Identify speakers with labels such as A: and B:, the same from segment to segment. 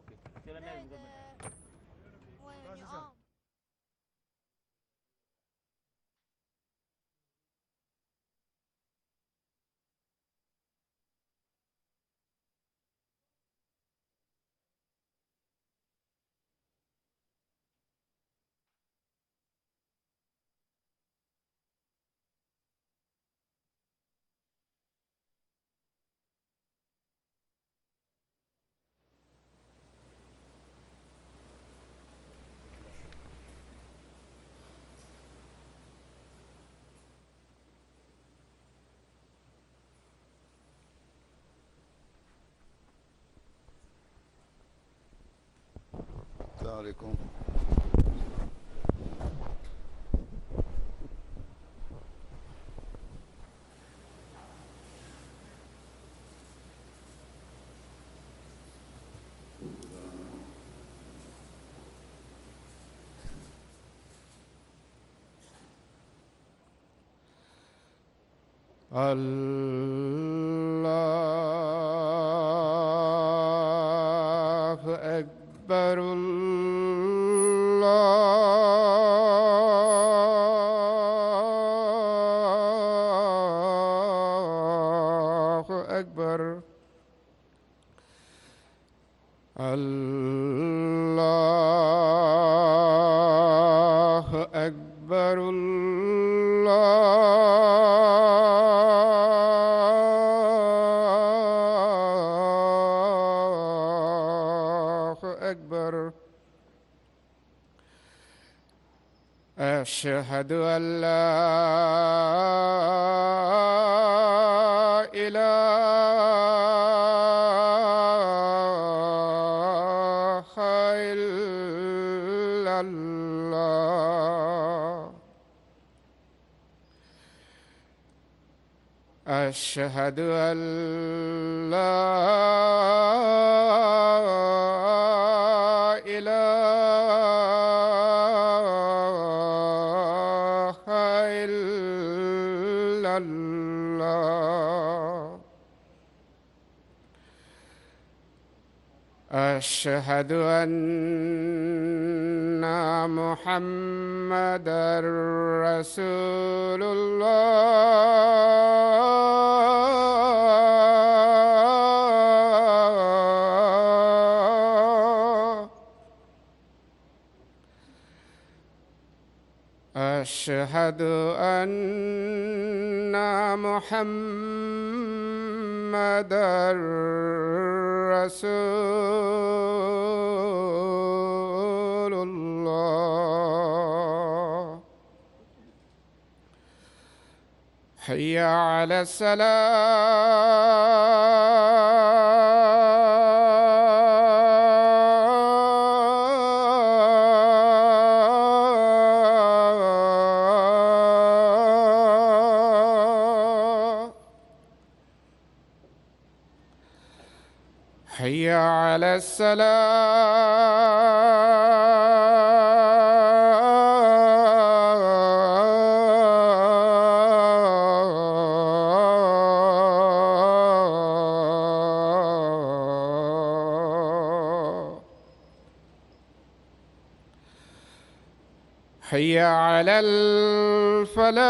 A: Okay سير النبي من غير ما نقل.
B: ويعني
C: السلام عليكم. الله أكبر. الله أكبر. الله أكبر. الله أكبر. أشهد أن لا إله إلا الله. أشهد أن لا إله إلا الله. أشهد أن محمدًا رسول الله. أشهد أن محمدًا رسول الله. حي على الصلاة. حي على الصلاة. حي على الفلاح.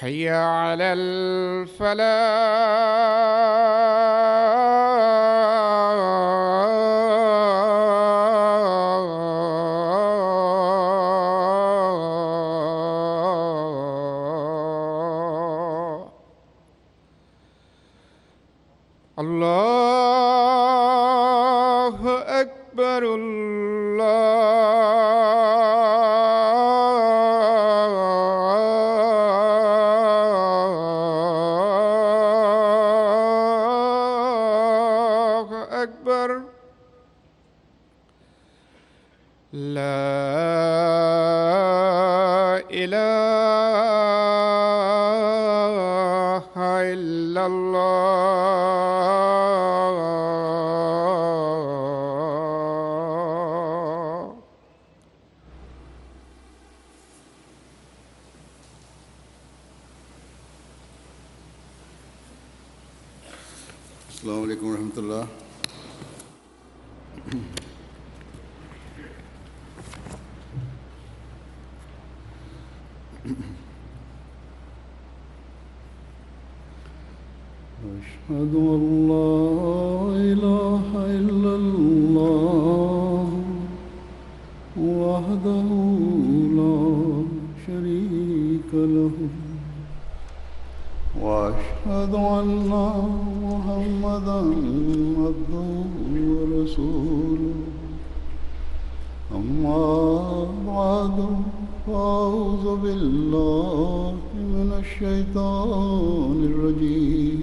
C: حي على الفلاح. الله أكبر. الله أكبر. لا إله إلا الله.
B: السلام علیکم ورحمۃ اللہ. أشهد أن لا إله إلا الله وحده لا شريك له وأشهد أن محمدا عبده ورسوله. أما بعد فأعوذ بالله من الشيطان الرجيم.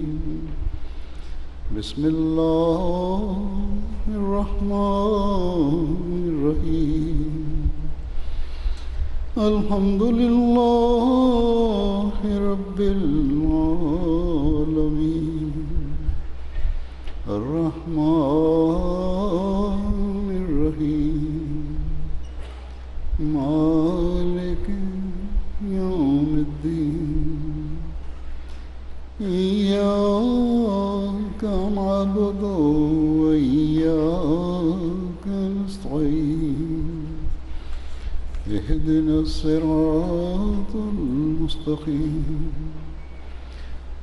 B: بسم الله الرحمن الرحيم. الحمد لله رب العالمين الرحمن الرحيم مالك يوم الدين. إياك نعبد وإياك نستعين. اهدنا الصراط المستقيم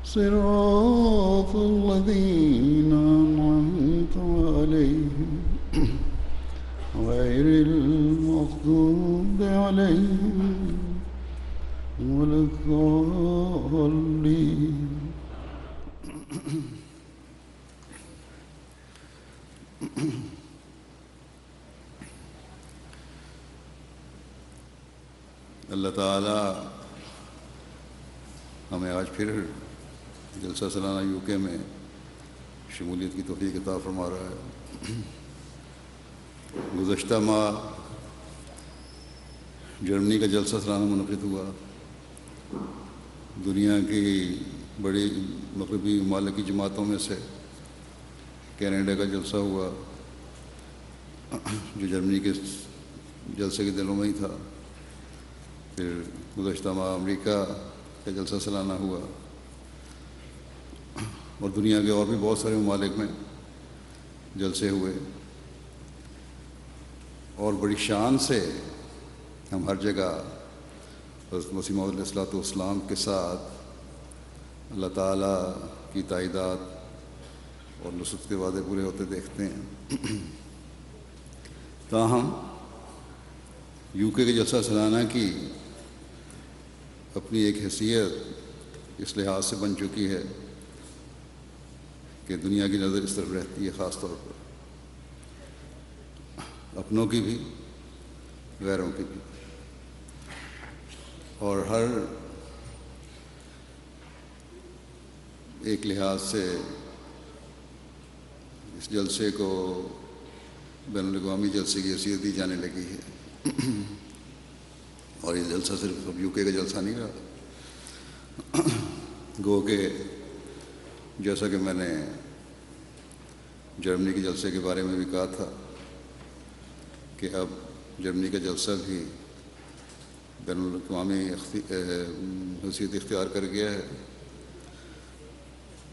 B: صراط الذين أنعمت عليهم غير المغضوب عليهم ولا الضالين. اللہ تعالیٰ ہمیں آج پھر جلسہ سالانہ یو کے میں شمولیت کی توفیق عطا فرما رہا ہے. گزشتہ ماہ جرمنی کا جلسہ سالانہ منعقد ہوا. دنیا کی بڑی مغربی ممالک کی جماعتوں میں سے کینیڈا کا جلسہ ہوا جو جرمنی کے جلسے کے دلوں میں ہی تھا. پھر گزشتہ ماہ امریکہ کا جلسہ سالانہ ہوا اور دنیا کے اور بھی بہت سارے ممالک میں جلسے ہوئے. اور بڑی شان سے ہم ہر جگہ حضرت مسیح موعود علیہ الصلوۃ والسلام کے ساتھ اللہ تعالیٰ کی تائیدات اور نصرت کے وعدے پورے ہوتے دیکھتے ہیں. تاہم یو کے جلسہ سالانہ کی اپنی ایک حیثیت اس لحاظ سے بن چکی ہے کہ دنیا کی نظر اس طرف رہتی ہے، خاص طور پر اپنوں کی بھی غیروں کی بھی. اور ہر ایک لحاظ سے اس جلسے کو بین الاقوامی جلسے کی حیثیت دی جانے لگی ہے. اور یہ جلسہ صرف یو کے کا جلسہ نہیں رہا. گو کہ جیسا کہ میں نے جرمنی کے جلسے کے بارے میں بھی کہا تھا کہ اب جرمنی کا جلسہ بھی بین الاقوامی حیثیت اختیار کر گیا ہے.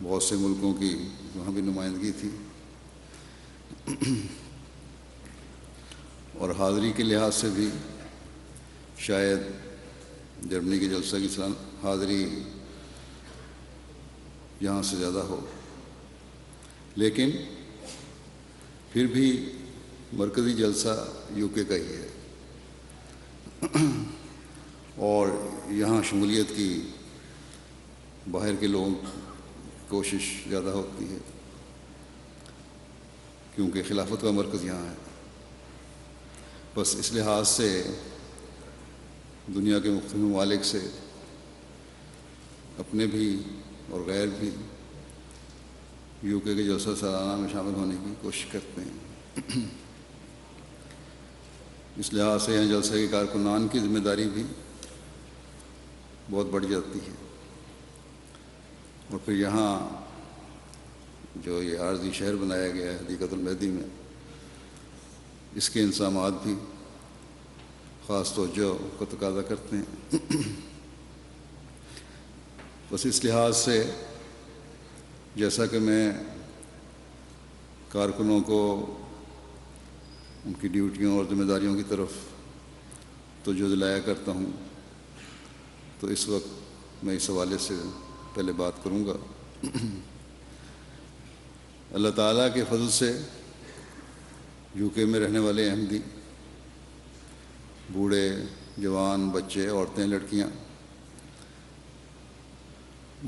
B: بہت سے ملکوں کی وہاں بھی نمائندگی تھی اور حاضری کے لحاظ سے بھی شاید جرمنی کے جلسہ کی حاضری یہاں سے زیادہ ہو، لیکن پھر بھی مرکزی جلسہ یو کے کا ہی ہے اور یہاں شمولیت کی باہر کے لوگوں کی کوشش زیادہ ہوتی ہے کیونکہ خلافت کا مرکز یہاں ہے. بس اس لحاظ سے دنیا کے مختلف ممالک سے اپنے بھی اور غیر بھی یو کے جلسہ سالانہ میں شامل ہونے کی کوشش کرتے ہیں. اس لحاظ سے یہاں جلسے کے کارکنان کی ذمہ داری بھی بہت بڑھ جاتی ہے. اور پھر یہاں جو یہ عارضی شہر بنایا گیا ہے حدیقۃ المہدی میں، اس کے انتظامات بھی خاص توجہ کو تقاضا کرتے ہیں. بس اس لحاظ سے جیسا کہ میں کارکنوں کو ان کی ڈیوٹیوں اور ذمہ داریوں کی طرف توجہ دلایا کرتا ہوں، تو اس وقت میں اس حوالے سے پہلے بات کروں گا۔ اللہ تعالیٰ کے فضل سے یو کے میں رہنے والے احمدی، بوڑھے، جوان، بچے، عورتیں، لڑکیاں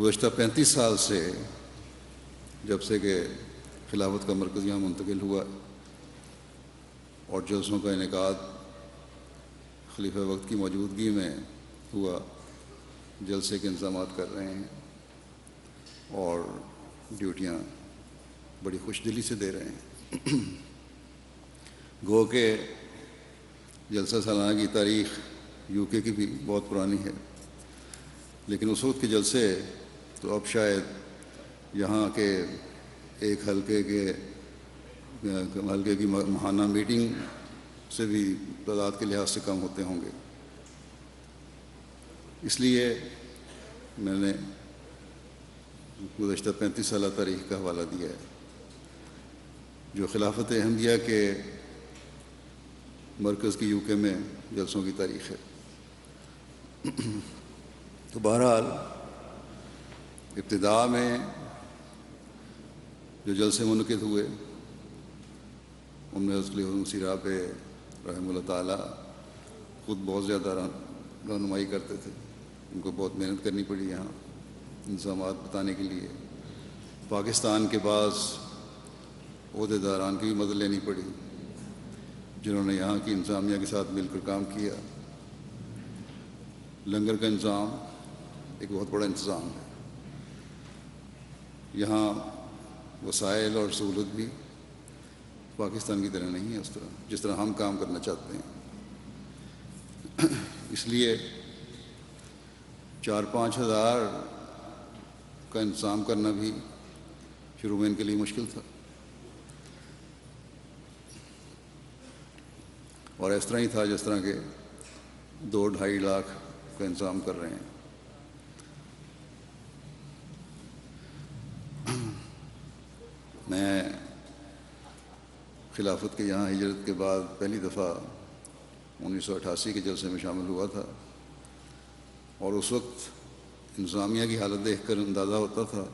B: گزشتہ 35 سال سے، جب سے کہ خلافت کا مرکز یہاں منتقل ہوا اور جلسوں کا انعقاد خلیفہ وقت کی موجودگی میں ہوا، جلسے کے انتظامات کر رہے ہیں اور ڈیوٹیاں بڑی خوش دلی سے دے رہے ہیں۔ گو کہ جلسہ سالانہ کی تاریخ یو کے کی بھی بہت پرانی ہے، لیکن اس وقت کے جلسے تو اب شاید یہاں کے ایک حلقے کی ماہانہ میٹنگ سے بھی تعداد کے لحاظ سے کم ہوتے ہوں گے۔ اس لیے میں نے گزشتہ 35 سالہ تاریخ کا حوالہ دیا ہے، جو خلافت احمدیہ کے مرکز کی یو کے میں جلسوں کی تاریخ ہے۔ تو بہرحال ابتدا میں جو جلسے منعقد ہوئے ان میں حضرت خلیفہ مسیح رابع رحمہ اللہ تعالیٰ خود بہت زیادہ رہنمائی کرتے تھے، ان کو بہت محنت کرنی پڑی یہاں انتظامات بتانے کے لیے۔ پاکستان کے بعض عہدیداران کی بھی مدد لینی پڑی، جنہوں نے یہاں کی انتظامیہ کے ساتھ مل کر کام کیا۔ لنگر کا انتظام ایک بہت بڑا انتظام ہے، یہاں وسائل اور سہولت بھی پاکستان کی طرح نہیں ہے، اس طرح جس طرح ہم کام کرنا چاہتے ہیں۔ اس لیے 4-5 ہزار کا انتظام کرنا بھی شروع میں ان کے لیے مشکل تھا، اور اس طرح ہی تھا جس طرح کے 2-2.5 لاکھ کا انتظام کر رہے ہیں۔ میں خلافت کے یہاں ہجرت کے بعد پہلی دفعہ 1988 کے جلسے میں شامل ہوا تھا، اور اس وقت انتظامیہ کی حالت دیکھ کر اندازہ ہوتا تھا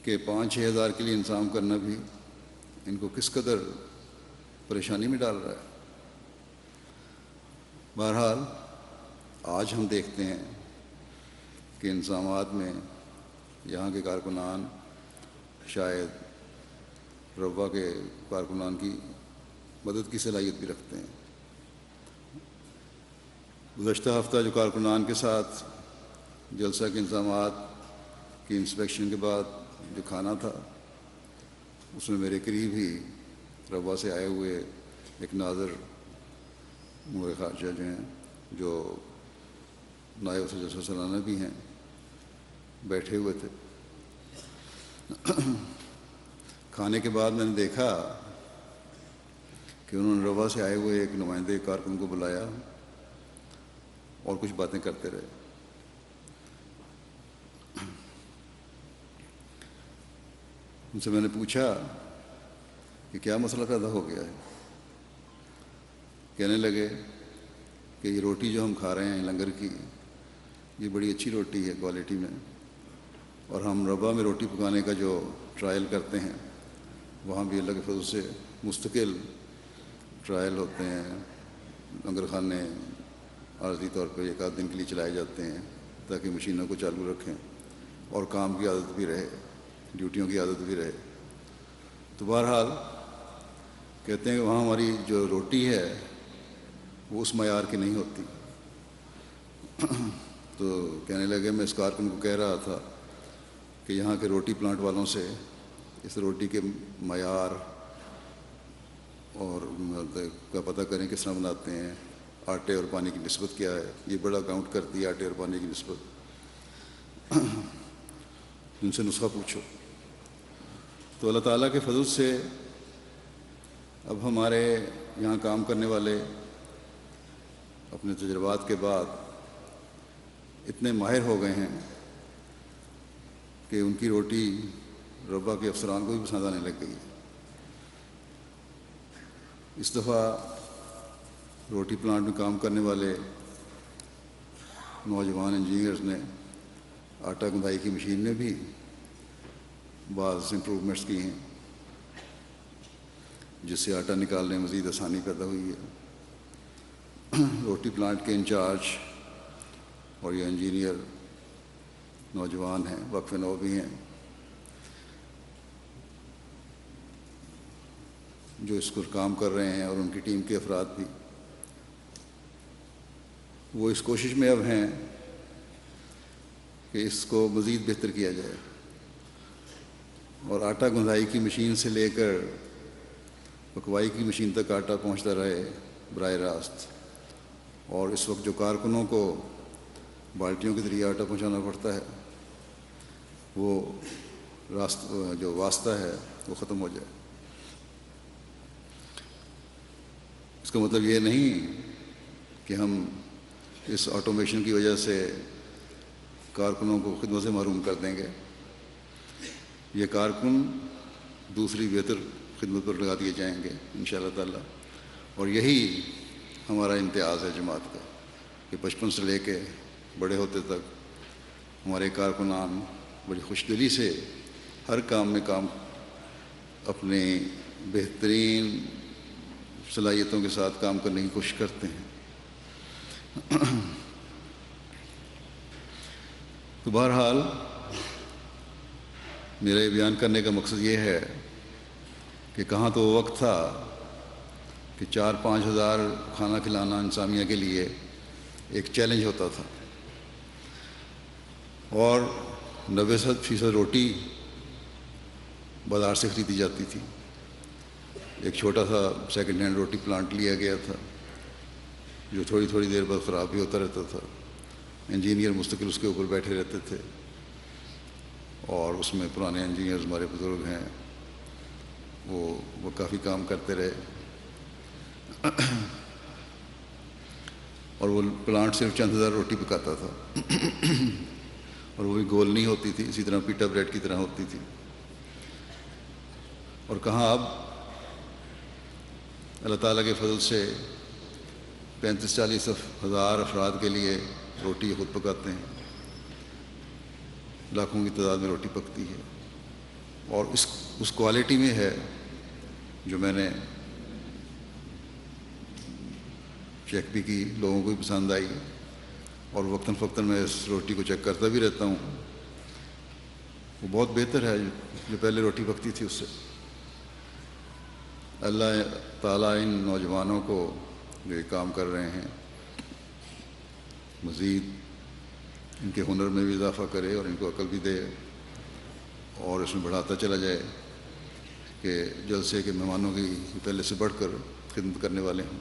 B: کہ 5-6 ہزار کے لیے انتظام کرنا بھی ان کو کس قدر پریشانی میں ڈال رہا ہے۔ بہرحال آج ہم دیکھتے ہیں کہ انتظامات میں یہاں کے کارکنان شاید روا کے کارکنان کی مدد کی صلاحیت بھی رکھتے ہیں۔ گزشتہ ہفتہ جو کارکنان کے ساتھ جلسہ کے انتظامات کی انسپیکشن کے بعد جو کھانا تھا، اس میں میرے قریب ہی روا سے آئے ہوئے ایک ناظر امور خارجہ جو ہیں، جو نائب صدر جلسہ سالانہ بھی ہیں، بیٹھے ہوئے تھے۔ کھانے کے بعد میں نے دیکھا کہ انہوں نے روا سے آئے ہوئے ایک نمائندے کارکن کو بلایا اور کچھ باتیں کرتے رہے۔ ان سے میں نے پوچھا کہ کیا مسئلہ پیدا ہو گیا ہے۔ کہنے لگے کہ یہ روٹی جو ہم کھا رہے ہیں لنگر کی، یہ بڑی اچھی روٹی ہے کوالٹی میں، اور ہم ربا میں روٹی پکانے کا جو ٹرائل کرتے ہیں وہاں بھی اللہ کے فضل سے مستقل ٹرائل ہوتے ہیں، لنگر خانے عارضی طور پہ 1 دن کے لیے چلائے جاتے ہیں تاکہ مشینوں کو چالو رکھیں اور کام کی عادت بھی رہے، ڈیوٹیوں کی عادت بھی رہے۔ تو بہرحال کہتے ہیں کہ وہاں ہماری جو روٹی ہے وہ اس معیار کی نہیں ہوتی۔ تو کہنے لگے میں اس کارکن کو کہہ رہا تھا کہ یہاں کے روٹی پلانٹ والوں سے اس روٹی کے معیار اور کا پتہ کریں کس طرح بناتے ہیں، آٹے اور پانی کی نسبت کیا ہے، یہ بڑا کاؤنٹ کرتی ہے آٹے اور پانی کی نسبت، ان سے نسخہ پوچھو۔ تو اللہ تعالیٰ کے فضل سے اب ہمارے یہاں کام کرنے والے اپنے تجربات کے بعد اتنے ماہر ہو گئے ہیں کہ ان کی روٹی ربا کے افسران کو بھی پسند آنے لگ گئی ہے۔ اس دفعہ روٹی پلانٹ میں کام کرنے والے نوجوان انجینئرز نے آٹا گندائی کی مشین میں بھی بعض امپروومنٹس کی ہیں، جس سے آٹا نکالنے میں مزید آسانی پیدا ہوئی ہے۔ روٹی پلانٹ کے انچارج اور یہ انجینئر نوجوان ہیں، وقف نو بھی ہیں، جو اس پر کام کر رہے ہیں، اور ان کی ٹیم کے افراد بھی، وہ اس کوشش میں اب ہیں کہ اس کو مزید بہتر کیا جائے اور آٹا گندائی کی مشین سے لے کر پکوائی کی مشین تک آٹا پہنچتا رہے براہ راست۔ اور اس وقت جو کارکنوں کو بالٹیوں کے ذریعے آٹا پہنچانا پڑتا ہے، وہ جو واسطہ ہے وہ ختم ہو جائے۔ اس کا مطلب یہ نہیں کہ ہم اس آٹومیشن کی وجہ سے کارکنوں کو خدمت سے محروم کر دیں گے۔ یہ کارکن دوسری بہتر خدمت پر لگا دیے جائیں گے انشاءاللہ تعالی، اور یہی ہمارا امتیاز ہے جماعت کا کہ 55 سے لے کے بڑے ہوتے تک ہمارے کارکنان بڑی خوش دلی سے ہر کام میں اپنی بہترین صلاحیتوں کے ساتھ کام کرنے کی کوشش کرتے ہیں۔ تو بہرحال میرے بیان کرنے کا مقصد یہ ہے کہ کہاں تو وہ وقت تھا کہ 4-5 ہزار کھانا کھلانا انسامیہ کے لیے ایک چیلنج ہوتا تھا، اور 90% روٹی بازار سے خریدی جاتی تھی۔ ایک چھوٹا سا سیکنڈ ہینڈ روٹی پلانٹ لیا گیا تھا جو تھوڑی تھوڑی دیر بعد خراب بھی ہوتا رہتا تھا۔ انجینئر مستقل اس کے اوپر بیٹھے رہتے تھے، اور اس میں پرانے انجینئرز ہمارے بزرگ ہیں، وہ کافی کام کرتے رہے، اور وہ پلانٹ صرف چند ہزار روٹی پکاتا تھا، اور وہ بھی گول نہیں ہوتی تھی، اسی طرح پیٹا بریڈ کی طرح ہوتی تھی۔ اور کہاں اب اللہ تعالیٰ کے فضل سے 35-40 ہزار افراد کے لیے روٹی خود پکاتے ہیں، لاکھوں کی تعداد میں روٹی پکتی ہے، اور اس کوالٹی میں ہے جو میں نے چیک بھی کی، لوگوں کو بھی پسند آئی، اور وقتاً فوقتاً میں اس روٹی کو چیک کرتا بھی رہتا ہوں۔ وہ بہت بہتر ہے جو پہلے روٹی پکتی تھی اس سے۔ اللہ تعالیٰ ان نوجوانوں کو جو یہ کام کر رہے ہیں مزید ان کے ہنر میں بھی اضافہ کرے، اور ان کو عقل بھی دے، اور اس میں بڑھاتا چلا جائے کہ جلسے کے مہمانوں کی پہلے سے بڑھ کر خدمت کرنے والے ہوں۔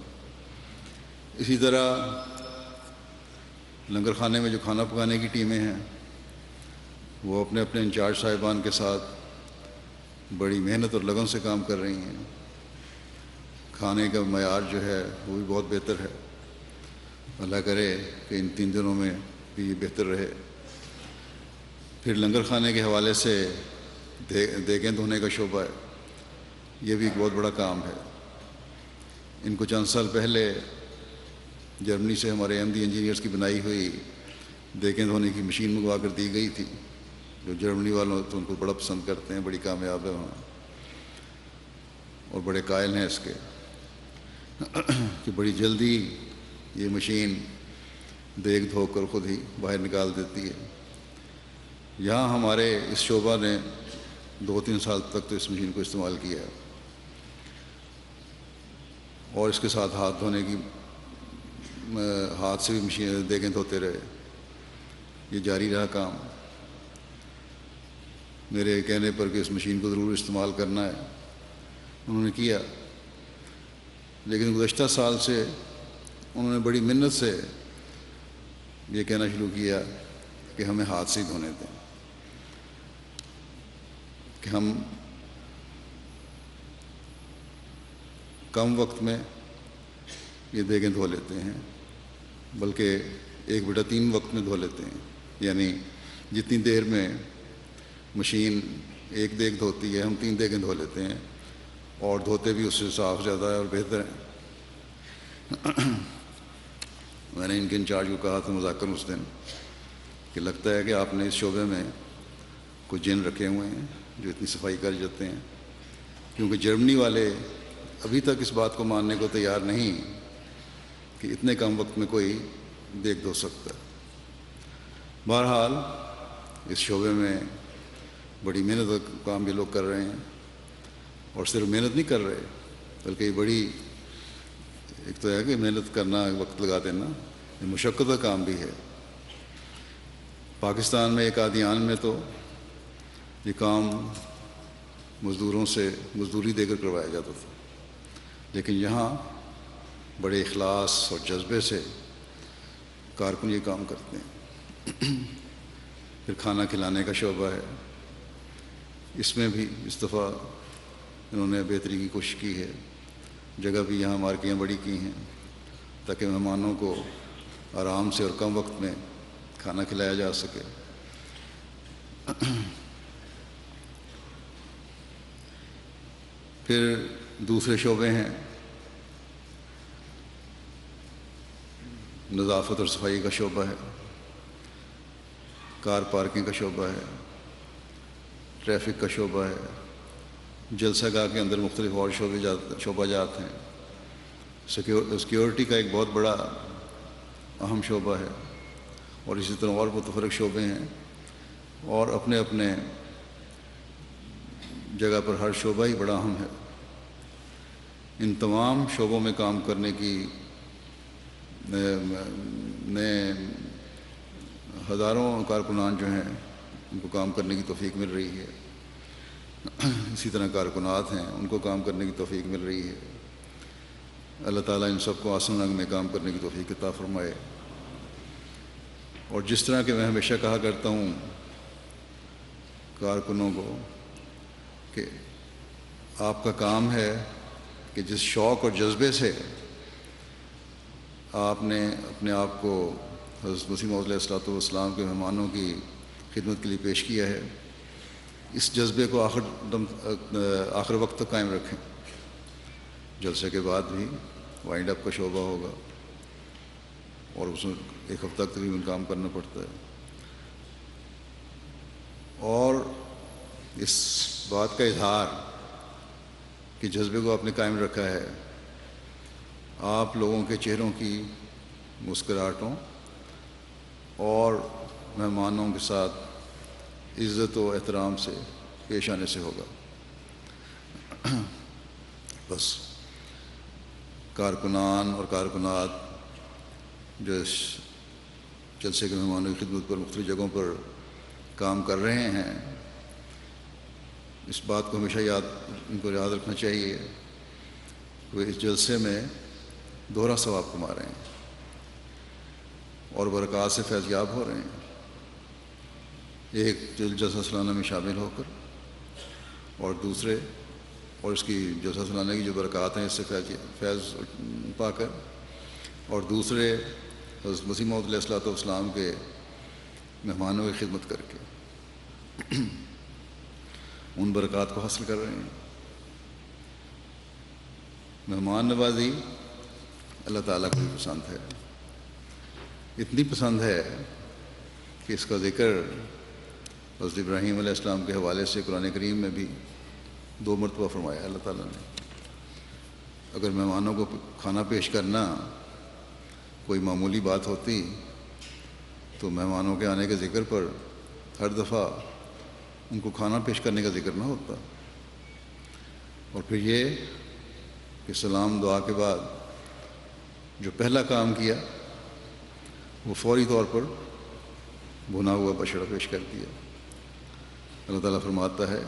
B: اسی طرح لنگر خانے میں جو کھانا پکانے کی ٹیمیں ہیں، وہ اپنے اپنے انچارج صاحبان کے ساتھ بڑی محنت اور لگن سے کام کر رہی ہیں۔ کھانے کا معیار جو ہے وہ بھی بہت بہتر ہے، اللہ کرے کہ ان 3 دنوں میں بھی یہ بہتر رہے۔ پھر لنگر خانے کے حوالے سے دیگیں دھونے کا شعبہ ہے، یہ بھی ایک بہت بڑا کام ہے۔ ان کو چند سال پہلے جرمنی سے ہمارے احمدی انجینئرز کی بنائی ہوئی دیگیں دھونے کی مشین منگوا کر دی گئی تھی، جو جرمنی والوں تو ان کو بڑا پسند کرتے ہیں، بڑی کامیاب ہے وہاں، اور بڑے قائل ہیں اس کے کہ بڑی جلدی یہ مشین دیگ دھو کر خود ہی باہر نکال دیتی ہے۔ یہاں ہمارے اس شعبہ نے 2-3 سال تک تو اس مشین کو استعمال کیا ہے، اور اس کے ساتھ ہاتھ دھونے کی ہاتھ سے بھی مشین دیگیں دھوتے رہے، یہ جاری رہا کام۔ میرے کہنے پر کہ اس مشین کو ضرور استعمال کرنا ہے، انہوں نے کیا، لیکن گزشتہ سال سے انہوں نے بڑی منت سے یہ کہنا شروع کیا کہ ہمیں ہاتھ سے ہی دھونے دیں، کہ ہم کم وقت میں یہ دیگیں دھو لیتے ہیں، بلکہ 1/3 وقت میں دھو لیتے ہیں، یعنی جتنی دیر میں مشین ایک دیگ دھوتی ہے، ہم 3 دیگیں دھو لیتے ہیں، اور دھوتے بھی اس سے صاف زیادہ ہے اور بہتر ہے۔ میں نے ان کے انچارج کو کہا تھا مذاکر اس دن کہ لگتا ہے کہ آپ نے اس شعبے میں کچھ جن رکھے ہوئے ہیں جو اتنی صفائی کر جاتے ہیں، کیونکہ جرمنی والے ابھی تک اس بات کو ماننے کو تیار نہیں کہ اتنے کم وقت میں کوئی دیگ دھو سکتا ہے۔ بہرحال اس شعبے میں بڑی محنت کام یہ لوگ کر رہے ہیں، اور صرف محنت نہیں کر رہے بلکہ یہ بڑی ایک تو ہے کہ محنت کرنا، وقت لگا دینا، یہ مشقت کا کام بھی ہے۔ پاکستان میں ایک قادیان میں تو یہ کام مزدوروں سے مزدوری دے کر کروایا جاتا تھا، لیکن یہاں بڑے اخلاص اور جذبے سے کارکن یہ کام کرتے ہیں۔ پھر کھانا کھلانے کا شعبہ ہے، اس میں بھی اس دفعہ انہوں نے بہتری کی کوشش کی ہے، جگہ بھی یہاں مارکیاں بڑی کی ہیں تاکہ مہمانوں کو آرام سے اور کم وقت میں کھانا کھلایا جا سکے۔ پھر دوسرے شعبے ہیں، نظافت اور صفائی کا شعبہ ہے، کار پارکنگ کا شعبہ ہے، ٹریفک کا شعبہ ہے، جلسہ گاہ کے اندر مختلف اور شعبہ جات ہیں، سیکیورٹی کا ایک بہت بڑا اہم شعبہ ہے، اور اسی طرح اور متفرق شعبے ہیں، اور اپنے اپنے جگہ پر ہر شعبہ ہی بڑا اہم ہے۔ ان تمام شعبوں میں کام کرنے کی نئے ہزاروں کارکنان جو ہیں ان کو کام کرنے کی توفیق مل رہی ہے، اسی طرح کارکنات ہیں ان کو کام کرنے کی توفیق مل رہی ہے۔ اللہ تعالیٰ ان سب کو آسن رنگ میں کام کرنے کی توفیق عطا فرمائے۔ اور جس طرح کہ میں ہمیشہ کہا کرتا ہوں کارکنوں کو کہ آپ کا کام ہے کہ جس شوق اور جذبے سے آپ نے اپنے آپ کو حضرت مسیح موعود علیہ الصلوۃ والسلام کے مہمانوں کی خدمت کے لیے پیش کیا ہے، اس جذبے کو آخر وقت تک قائم رکھیں۔ جلسے کے بعد بھی وائنڈ اپ کا شعبہ ہوگا، اور اس میں 1 ہفتہ تقریباً کام کرنا پڑتا ہے، اور اس بات کا اظہار کہ جذبے کو آپ نے قائم رکھا ہے، آپ لوگوں کے چہروں کی مسکراہٹوں اور مہمانوں کے ساتھ عزت و احترام سے پیش آنے سے ہوگا۔ بس کارکنان اور کارکنات جو اس جلسے کے مہمانوں کی خدمت پر مختلف جگہوں پر کام کر رہے ہیں، اس بات کو ہمیشہ ان کو یاد رکھنا چاہیے کہ وہ اس جلسے میں دوہرا ثواب کما رہے ہیں اور برکات سے فیض یاب ہو رہے ہیں، ایک جلسہ سالانہ میں شامل ہو کر، اور دوسرے اور اس کی جلسہ سالانہ کی جو برکات ہیں اس سے فیض پا کر، اور دوسرے حضرت مسیح موعود علیہ الصلوۃ والسلام کے مہمانوں کی خدمت کر کے ان برکات کو حاصل کر رہے ہیں۔ مہمان نوازی اللہ تعالیٰ کو بھی پسند ہے، اتنی پسند ہے کہ اس کا ذکر حضرت ابراہیم علیہ السلام کے حوالے سے قرآن کریم میں بھی 2 مرتبہ فرمایا اللہ تعالیٰ نے۔ اگر مہمانوں کو کھانا پیش کرنا کوئی معمولی بات ہوتی تو مہمانوں کے آنے کے ذکر پر ہر دفعہ ان کو کھانا پیش کرنے کا ذکر نہ ہوتا، اور پھر یہ کہ سلام دعا کے بعد جو پہلا کام کیا وہ فوری طور پر بھنا ہوا بچڑا پیش کر دیا۔ اللہ تعالیٰ فرماتا ہے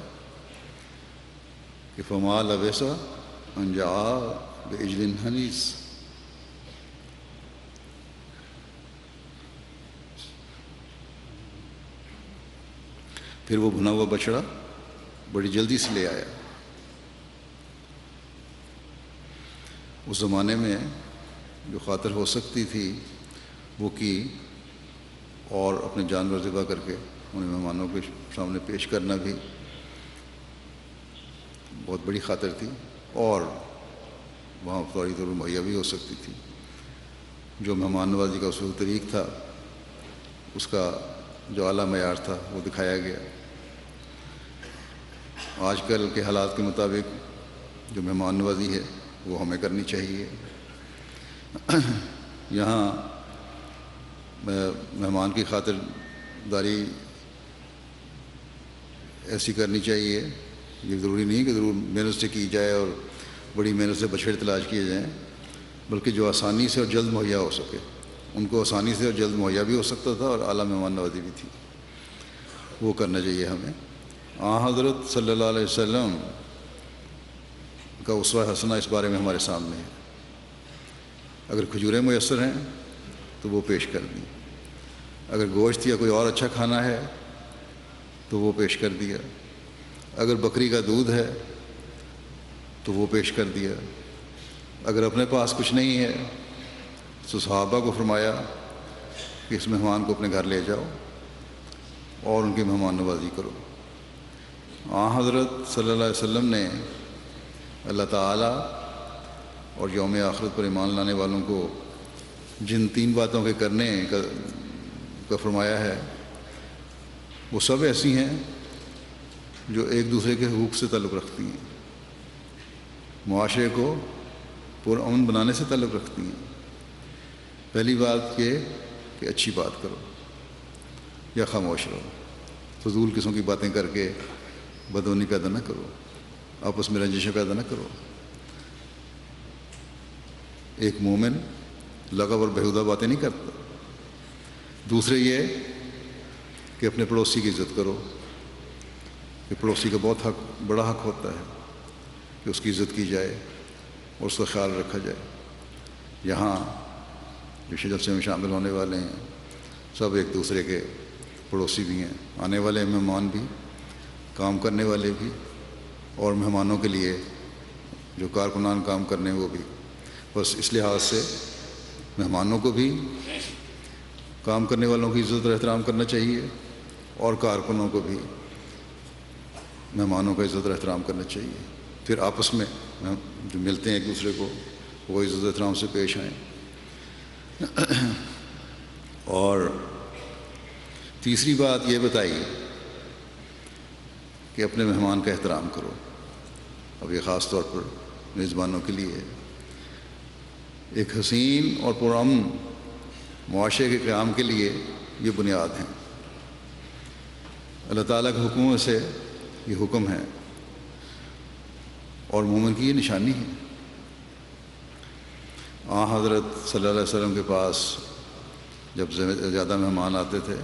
B: کہ فما لبث ان جاء بعجل حنیذ، پھر وہ بھنا ہوا بچڑا بڑی جلدی سے لے آیا۔ اس زمانے میں جو خاطر ہو سکتی تھی وہ کی، اور اپنے جانور ذبح کر کے انہیں مہمانوں کے سامنے پیش کرنا بھی بہت بڑی خاطر تھی، اور وہاں فوری طور پر مہیا بھی ہو سکتی تھی۔ جو مہمان نوازی کا اصول طریق تھا، اس کا جو اعلیٰ معیار تھا وہ دکھایا گیا۔ آج کل کے حالات کے مطابق جو مہمان نوازی ہے وہ ہمیں کرنی چاہیے۔ یہاں مہمان کی خاطر داری ایسی کرنی چاہیے، یہ ضروری نہیں کہ ضرور محنت سے کی جائے اور بڑی محنت سے بچھڑے تلاش کیے جائیں، بلکہ جو آسانی سے اور جلد مہیا ہو سکے، ان کو آسانی سے اور جلد مہیا بھی ہو سکتا تھا اور اعلیٰ مہمان نوازی بھی تھی، وہ کرنا چاہیے ہمیں۔ حضرت صلی اللہ علیہ وسلم کا اسوہ حسنہ اس بارے میں ہمارے سامنے ہے۔ اگر کھجوریں میسر ہیں تو وہ پیش کر دیں، اگر گوشت یا کوئی اور اچھا کھانا ہے تو وہ پیش کر دیا، اگر بکری کا دودھ ہے تو وہ پیش کر دیا، اگر اپنے پاس کچھ نہیں ہے تو صحابہ کو فرمایا کہ اس مہمان کو اپنے گھر لے جاؤ اور ان کی مہمان نوازی کرو۔ حضرت صلی اللہ علیہ وسلم نے اللہ تعالیٰ اور یوم آخرت پر ایمان لانے والوں کو جن 3 باتوں کے کرنے کا فرمایا ہے، وہ سب ایسی ہیں جو ایک دوسرے کے حقوق سے تعلق رکھتی ہیں، معاشرے کو پرامن بنانے سے تعلق رکھتی ہیں۔ پہلی بات یہ کہ اچھی بات کرو یا خاموش رہو، فضول قسم کی باتیں کر کے بدعنوانی پیدا نہ کرو، آپس میں رنجشیں پیدا نہ کرو۔ ایک مومن لغو اور بیہودہ باتیں نہیں کرتا۔ دوسرے یہ کہ اپنے پڑوسی کی عزت کرو، کہ پڑوسی کا بہت بڑا حق ہوتا ہے کہ اس کی عزت کی جائے اور اس کا خیال رکھا جائے۔ یہاں جو جلسے میں شامل ہونے والے ہیں سب ایک دوسرے کے پڑوسی بھی ہیں، آنے والے مہمان بھی، کام کرنے والے بھی، اور مہمانوں کے لیے جو کارکنان کام کرنے وہ بھی۔ بس اس لحاظ سے مہمانوں کو بھی کام کرنے والوں کی عزت اور احترام کرنا چاہیے، اور کارکنوں کو بھی مہمانوں کا عزت اور احترام کرنا چاہیے۔ پھر آپس میں جو ملتے ہیں ایک دوسرے کو وہ عزت و احترام سے پیش آئیں۔ اور تیسری بات یہ بتائی کہ اپنے مہمان کا احترام کرو۔ اب یہ خاص طور پر میزبانوں کے لیے ہے۔ ایک حسین اور پرامن معاشرے کے قیام کے لیے یہ بنیاد ہیں۔ اللہ تعالیٰ کے حکموں سے یہ حکم ہے اور مومن کی یہ نشانی ہے۔ حضرت صلی اللہ علیہ وسلم کے پاس جب زیادہ مہمان آتے تھے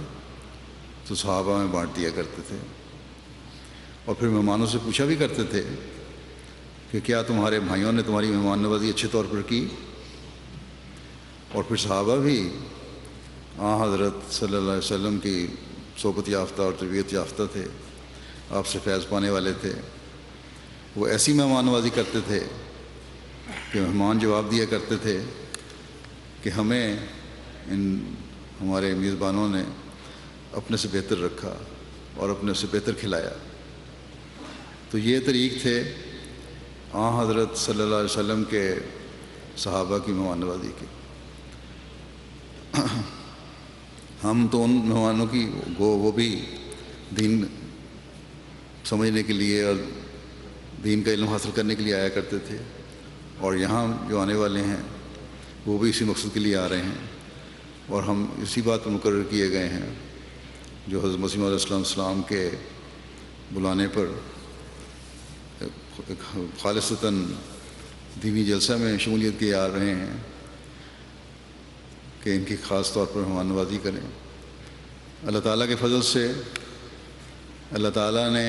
B: تو صحابہ میں بانٹ دیا کرتے تھے، اور پھر مہمانوں سے پوچھا بھی کرتے تھے کہ کیا تمہارے بھائیوں نے تمہاری مہمان نوازی اچھے طور پر کی؟ اور پھر صحابہ بھی حضرت صلی اللہ علیہ وسلم کی صحبت یافتہ اور تربیت یافتہ تھے، آپ سے فیض پانے والے تھے۔ وہ ایسی مہمان نوازی کرتے تھے کہ مہمان جواب دیا کرتے تھے کہ ہمیں ہمارے میزبانوں نے اپنے سے بہتر رکھا اور اپنے سے بہتر کھلایا۔ تو یہ طریق تھے حضرت صلی اللہ علیہ وسلم کے صحابہ کی مہمان نوازی کے۔ ہم تو ان مہمانوں کی وہ بھی دین سمجھنے کے لیے اور دین کا علم حاصل کرنے کے لیے آیا کرتے تھے، اور یہاں جو آنے والے ہیں وہ بھی اسی مقصد کے لیے آ رہے ہیں، اور ہم اسی بات پر مقرر کیے گئے ہیں جو حضرت مسیح علیہ السلام کے بلانے پر خالصتاً دینی جلسہ میں شمولیت کے آ رہے ہیں کہ ان کی خاص طور پر مہمان نوازی کریں۔ اللہ تعالیٰ کے فضل سے اللہ تعالیٰ نے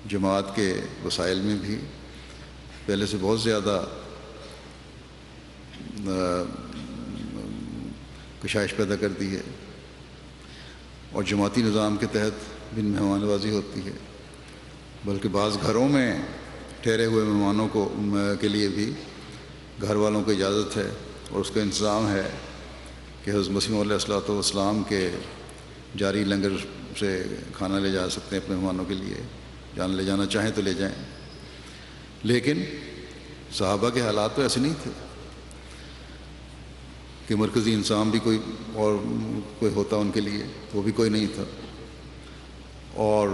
B: جماعت کے وسائل میں بھی پہلے سے بہت زیادہ کشائش پیدا کر دی ہے، اور جماعتی نظام کے تحت بھی مہمان نوازی ہوتی ہے، بلکہ بعض گھروں میں ٹھہرے ہوئے مہمانوں کے لیے بھی گھر والوں کو اجازت ہے اور اس کا انتظام ہے کہ حضرت مسیح علیہ السلام کے جاری لنگر سے کھانا لے جا سکتے ہیں اپنے مہمانوں کے لیے، جان لے جانا چاہیں تو لے جائیں. لیکن صحابہ کے حالات تو ایسے نہیں تھے کہ مرکزی انسان بھی کوئی اور کوئی ہوتا ان کے لیے، وہ بھی کوئی نہیں تھا. اور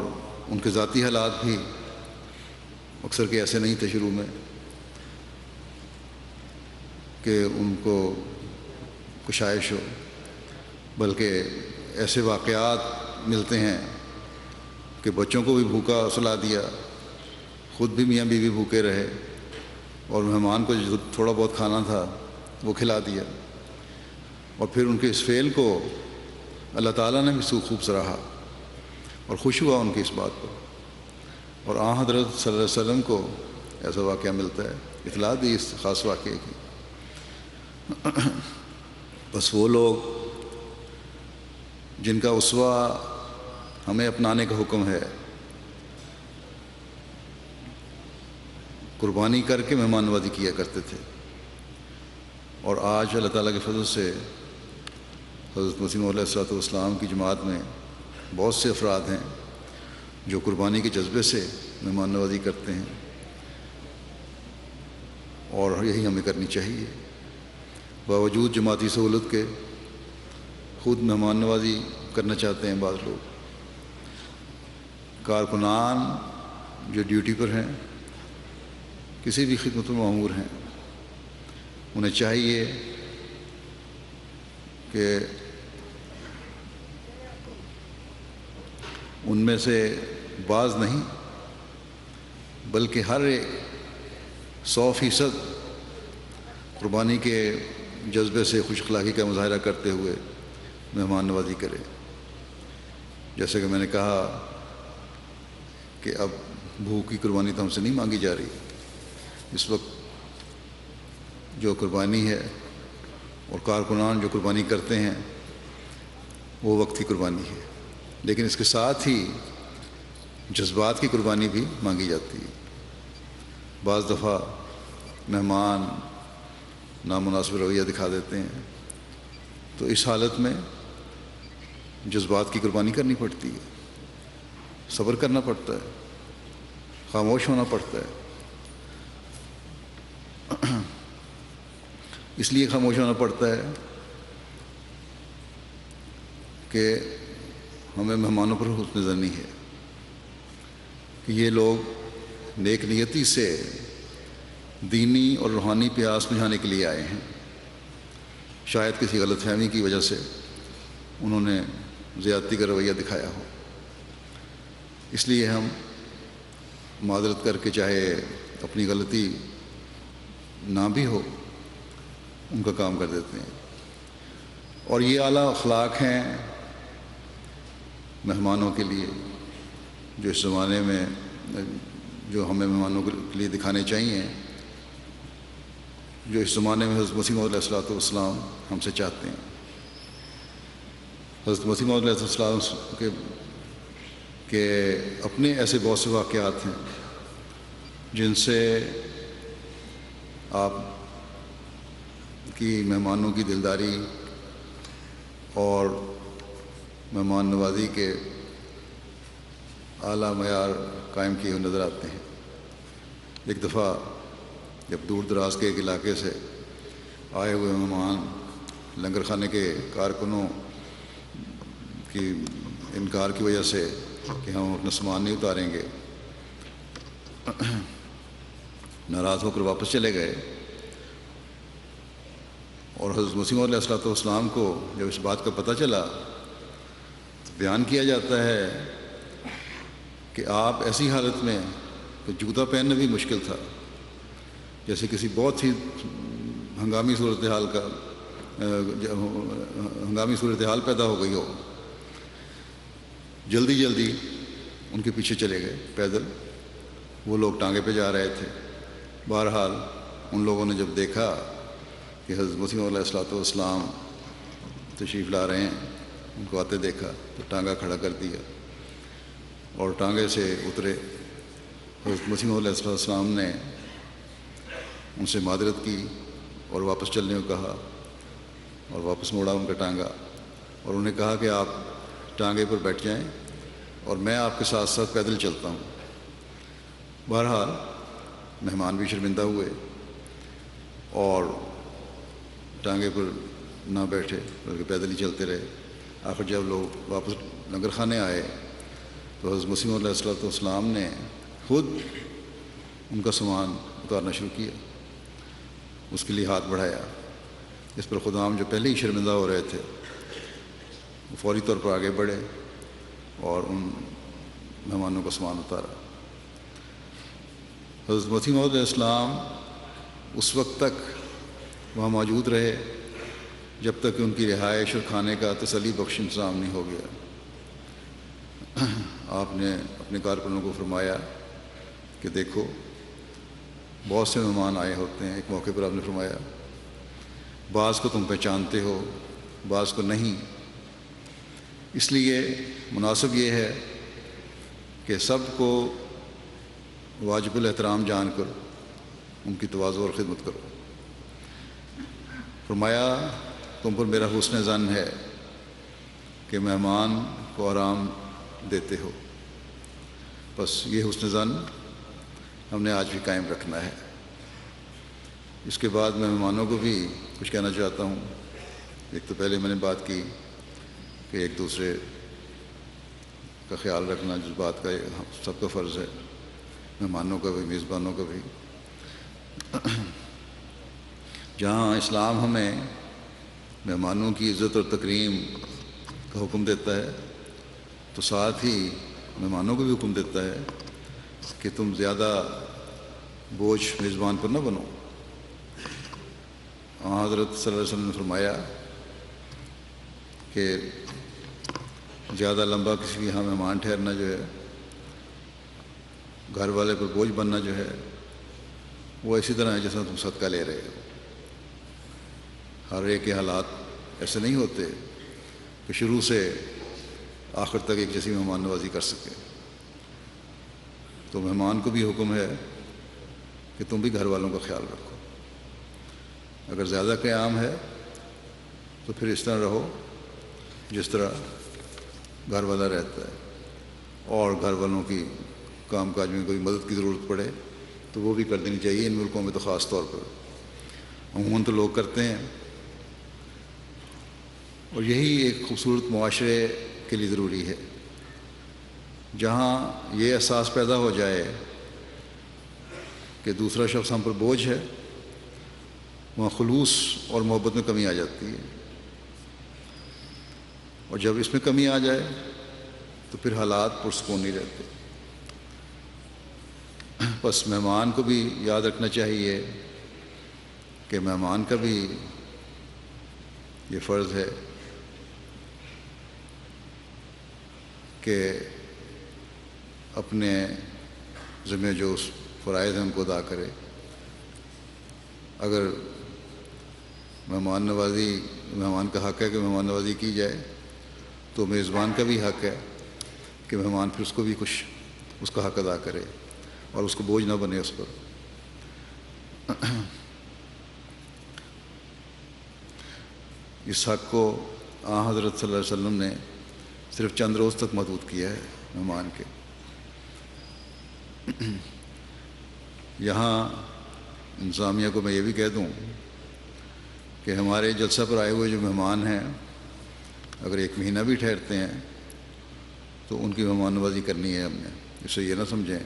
B: ان کے ذاتی حالات بھی اکثر کے ایسے نہیں تھے شروع میں کہ ان کو کشائش ہو، بلکہ ایسے واقعات ملتے ہیں کہ بچوں کو بھی بھوکا سلا دیا، خود بھی میاں بیوی بھوکے رہے، اور مہمان کو جو تھوڑا بہت کھانا تھا وہ کھلا دیا. اور پھر ان کے اس فعل کو اللہ تعالیٰ نے بھی خوب سراہا اور خوش ہوا ان کی اس بات پر. اور آن حضرت صلی اللہ علیہ وسلم کو ایسا واقعہ ملتا ہے، اطلاع دی اس خاص واقعے کی. بس وہ لوگ جن کا اسوہ ہمیں اپنانے کا حکم ہے، قربانی کر کے مہمان نوازی کیا کرتے تھے. اور آج اللہ تعالیٰ کے فضل سے حضرت مسیح موعود علیہ الصلوۃ والسلام کی جماعت میں بہت سے افراد ہیں جو قربانی کے جذبے سے مہمان نوازی کرتے ہیں، اور یہی ہمیں کرنی چاہیے. باوجود جماعتی سہولت کے خود مہمان نوازی کرنا چاہتے ہیں بعض لوگ. کارکنان جو ڈیوٹی پر ہیں، کسی بھی خدمت المأمور ہیں، انہیں چاہیے کہ ان میں سے بعض نہیں بلکہ ہر ایک 100% قربانی کے جذبے سے خوش اخلاقی کا مظاہرہ کرتے ہوئے مہمان نوازی کرے. جیسے کہ میں نے کہا کہ اب بھوک کی قربانی تو ہم سے نہیں مانگی جا رہی. اس وقت جو قربانی ہے اور کارکنان جو قربانی کرتے ہیں وہ وقت کی قربانی ہے، لیکن اس کے ساتھ ہی جذبات کی قربانی بھی مانگی جاتی ہے. بعض دفعہ مہمان نامناسب رویہ دکھا دیتے ہیں، تو اس حالت میں جذبات کی قربانی کرنی پڑتی ہے، صبر کرنا پڑتا ہے، خاموش ہونا پڑتا ہے. اس لیے خاموش ہونا پڑتا ہے کہ ہمیں مہمانوں پر حسن ظنی ہے کہ یہ لوگ نیک نیتی سے دینی اور روحانی پیاس بجھانے کے لیے آئے ہیں. شاید کسی غلط فہمی کی وجہ سے انہوں نے زیادتی کا رویہ دکھایا ہو، اس لیے ہم معذرت کر کے، چاہے اپنی غلطی نہ بھی ہو، ان کا کام کر دیتے ہیں. اور یہ اعلیٰ اخلاق ہیں مہمانوں کے لیے جو اس زمانے میں جو ہمیں مہمانوں کے لیے دکھانے چاہیے، جو اس زمانے میں حضرت مسیح موعود علیہ الصلوۃ والسلام ہم سے چاہتے ہیں. حضرت مسیح موعود علیہ السلام کے اپنے ایسے بہت سے واقعات ہیں جن سے آپ کی مہمانوں کی دلداری اور مہمان نوازی کے اعلیٰ معیار قائم کیے ہوئے نظر آتے ہیں. ایک دفعہ جب دور دراز کے ایک علاقے سے آئے ہوئے مہمان لنگر خانے کے کارکنوں کی انکار کی وجہ سے کہ ہم اپنا سامان نہیں اتاریں گے، ناراض ہو کر واپس چلے گئے. اور حضرت مسیح موعود علیہ الصلوۃ والسلام کو جب اس بات کا پتہ چلا تو بیان کیا جاتا ہے کہ آپ ایسی حالت میں کہ جوتا پہننا بھی مشکل تھا، جیسے کسی بہت ہی ہنگامی صورتحال پیدا ہو گئی ہو، جلدی جلدی ان کے پیچھے چلے گئے پیدل. وہ لوگ ٹانگے پہ جا رہے تھے. بہرحال ان لوگوں نے جب دیکھا کہ حضرت مسیح علیہ الصلوۃ والسلام تشریف لا رہے ہیں، ان کو آتے دیکھا تو ٹانگا کھڑا کر دیا اور ٹانگے سے اترے. حضرت مسیح علیہ السلام نے ان سے معذرت کی اور واپس چلنے کو کہا اور واپس موڑا ان کا ٹانگا، اور انہیں کہا کہ آپ ٹانگے پر بیٹھ جائیں اور میں آپ کے ساتھ ساتھ پیدل چلتا ہوں. بہرحال مہمان بھی شرمندہ ہوئے اور ٹانگے پر نہ بیٹھے بلکہ پیدل ہی چلتے رہے. آخر جب لوگ واپس لنگر خانے آئے تو حضرت مسیح علیہ السلام نے خود ان کا سامان اتارنا شروع کیا، اس کے لیے ہاتھ بڑھایا. اس پر خدام جو پہلے ہی شرمندہ ہو رہے تھے وہ فوری طور پر آگے بڑھے اور ان مہمانوں کا سامان اتارا. حضرت مسیح علیہ السلام اس وقت تک وہاں موجود رہے جب تک کہ ان کی رہائش اور کھانے کا تسلی بخش انتظام نہیں ہو گیا. آپ نے اپنے کارکنوں کو فرمایا کہ دیکھو بہت سے مہمان آئے ہوتے ہیں. ایک موقع پر آپ نے فرمایا بعض کو تم پہچانتے ہو بعض کو نہیں، اس لیے مناسب یہ ہے کہ سب کو واجب الاحترام جان کر ان کی تواضع اور خدمت کرو. فرمایا تم پر میرا حسن ظن ہے کہ مہمان کو آرام دیتے ہو، بس یہ حسن ظن ہم نے آج بھی قائم رکھنا ہے. اس کے بعد میں مہمانوں کو بھی کچھ کہنا چاہتا ہوں. ایک تو پہلے میں نے بات کی کہ ایک دوسرے کا خیال رکھنا جس بات کا سب کا فرض ہے، مہمانوں کا بھی میزبانوں کا بھی. جہاں اسلام ہمیں مہمانوں کی عزت اور تکریم کا حکم دیتا ہے تو ساتھ ہی مہمانوں کو بھی حکم دیتا ہے کہ تم زیادہ بوجھ میزبان پر نہ بنو. حضرت صلی اللہ علیہ وسلم نے فرمایا کہ زیادہ لمبا کسی بھی یہاں مہمان ٹھہرنا جو ہے، گھر والے پر بوجھ بننا جو ہے، وہ اسی طرح ہے جیسا تم صدقہ لے رہے ہو. ہر ایک کے حالات ایسے نہیں ہوتے کہ شروع سے آخر تک ایک جیسی مہمان نوازی کر سکے. تو مہمان کو بھی حکم ہے کہ تم بھی گھر والوں کا خیال رکھو. اگر زیادہ قیام ہے تو پھر اس طرح رہو جس طرح گھر والا رہتا ہے، اور گھر والوں کی کام کاج میں کوئی مدد کی ضرورت پڑے تو وہ بھی کر دینی چاہیے. ان ملکوں میں تو خاص طور پر عموماً تو لوگ کرتے ہیں، اور یہی ایک خوبصورت معاشرے کے لیے ضروری ہے جہاں یہ احساس پیدا ہو جائے کہ دوسرا شخص ہم پر بوجھ ہے، وہاں خلوص اور محبت میں کمی آ جاتی ہے. اور جب اس میں کمی آ جائے تو پھر حالات پرسکون نہیں رہتے. بس مہمان کو بھی یاد رکھنا چاہیے کہ مہمان کا بھی یہ فرض ہے کہ اپنے ذمہ جو فرائض ہیں ان کو ادا کرے. اگر مہمان کا حق ہے کہ مہمان نوازی کی جائے تو میزبان کا بھی حق ہے کہ مہمان پھر اس کو بھی کچھ اس کا حق ادا کرے اور اس کو بوجھ نہ بنے اس پر. اس حق کو حضرت صلی اللہ علیہ وسلم نے صرف چند روز تک محدود کیا ہے مہمان کے. یہاں انتظامیہ کو میں یہ بھی کہہ دوں کہ ہمارے جلسہ پر آئے ہوئے جو مہمان ہیں اگر ایک مہینہ بھی ٹھہرتے ہیں تو ان کی مہمان نوازی کرنی ہے ہم نے. اس سے یہ نہ سمجھیں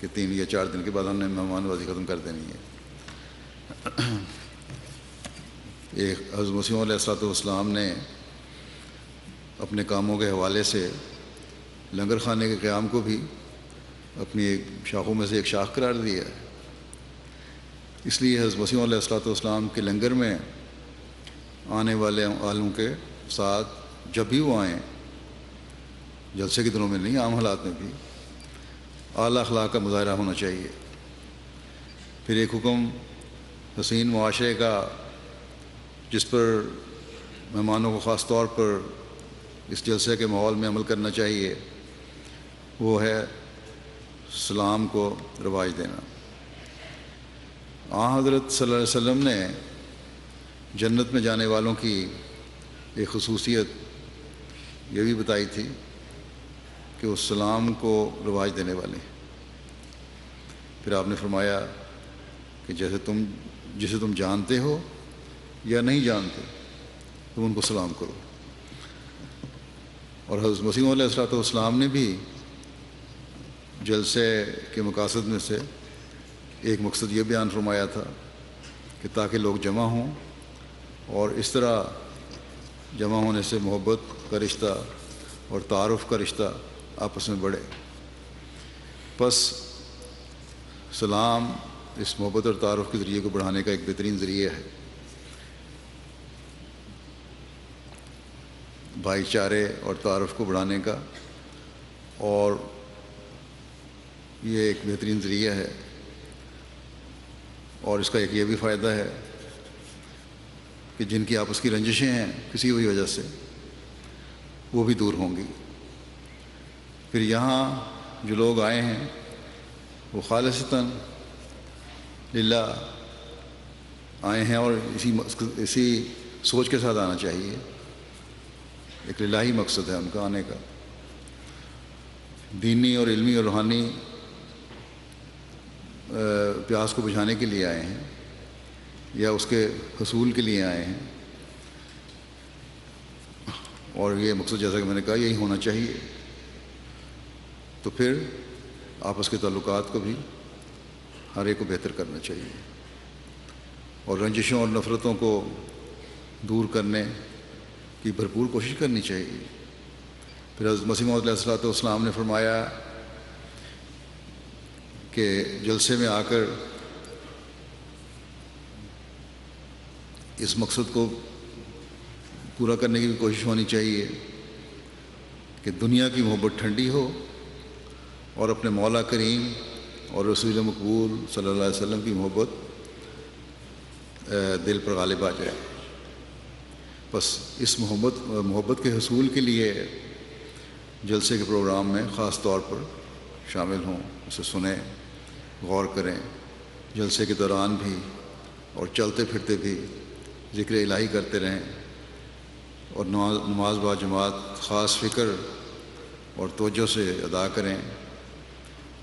B: کہ 3 یا 4 دن کے بعد ہم نے مہمان نوازی ختم کر دینی ہے. ایک حضرت مسیح علیہ السلام نے اپنے کاموں کے حوالے سے لنگر خانے کے قیام کو بھی اپنی ایک شاخوں میں سے ایک شاخ قرار دیا ہے. اس لیے حضرت مسیح علیہ السلام کے لنگر میں آنے والے عالموں کے ساتھ جب بھی وہ آئیں، جلسے کے دنوں میں نہیں، عام حالات میں بھی اعلیٰ اخلاق کا مظاہرہ ہونا چاہیے. پھر ایک حکم حسین معاشرے کا جس پر مہمانوں کو خاص طور پر اس جلسے کے ماحول میں عمل کرنا چاہیے وہ ہے سلام کو رواج دینا. حضرت صلی اللہ علیہ وسلم نے جنت میں جانے والوں کی ایک خصوصیت یہ بھی بتائی تھی کہ وہ سلام کو رواج دینے والے ہیں. پھر آپ نے فرمایا کہ جسے تم جانتے ہو یا نہیں جانتے تم ان کو سلام کرو. اور حضرت مسیح علیہ الصلوۃ والسلام نے بھی جلسے کے مقاصد میں سے ایک مقصد یہ بیان فرمایا تھا کہ تاکہ لوگ جمع ہوں اور اس طرح جمع ہونے سے محبت کا رشتہ اور تعارف کا رشتہ آپس میں بڑھے. پس سلام اس محبت اور تعارف کے ذریعے کو بڑھانے کا ایک بہترین ذریعہ ہے. بھائی چارے اور تعارف کو بڑھانے کا، اور یہ ایک بہترین ذریعہ ہے. اور اس کا ایک یہ بھی فائدہ ہے کہ جن کی آپس کی رنجشیں ہیں کسی بھی وجہ سے وہ بھی دور ہوں گی. پھر یہاں جو لوگ آئے ہیں وہ خالصتاً للہ آئے ہیں، اور اسی سوچ کے ساتھ آنا چاہیے. ایک الہی مقصد ہے ان کا آنے کا، دینی اور علمی اور روحانی پیاس کو بجھانے کے لیے آئے ہیں یا اس کے حصول کے لیے آئے ہیں. اور یہ مقصد جیسا کہ میں نے کہا یہی ہونا چاہیے. تو پھر آپس کے تعلقات کو بھی ہر ایک کو بہتر کرنا چاہیے اور رنجشوں اور نفرتوں کو دور کرنے کی بھرپور کوشش کرنی چاہیے. پھر حضرت مسیح موعود علیہ الصلوۃ والسلام نے فرمایا کہ جلسے میں آ کر اس مقصد کو پورا کرنے کی بھی کوشش ہونی چاہیے کہ دنیا کی محبت ٹھنڈی ہو اور اپنے مولا کریم اور رسول مقبول صلی اللہ علیہ وسلم کی محبت دل پر غالب آ جائے. بس اس محبت کے حصول کے لیے جلسے کے پروگرام میں خاص طور پر شامل ہوں، اسے سنیں، غور کریں. جلسے کے دوران بھی اور چلتے پھرتے بھی ذکر الہی کرتے رہیں اور نماز با جماعت خاص فکر اور توجہ سے ادا کریں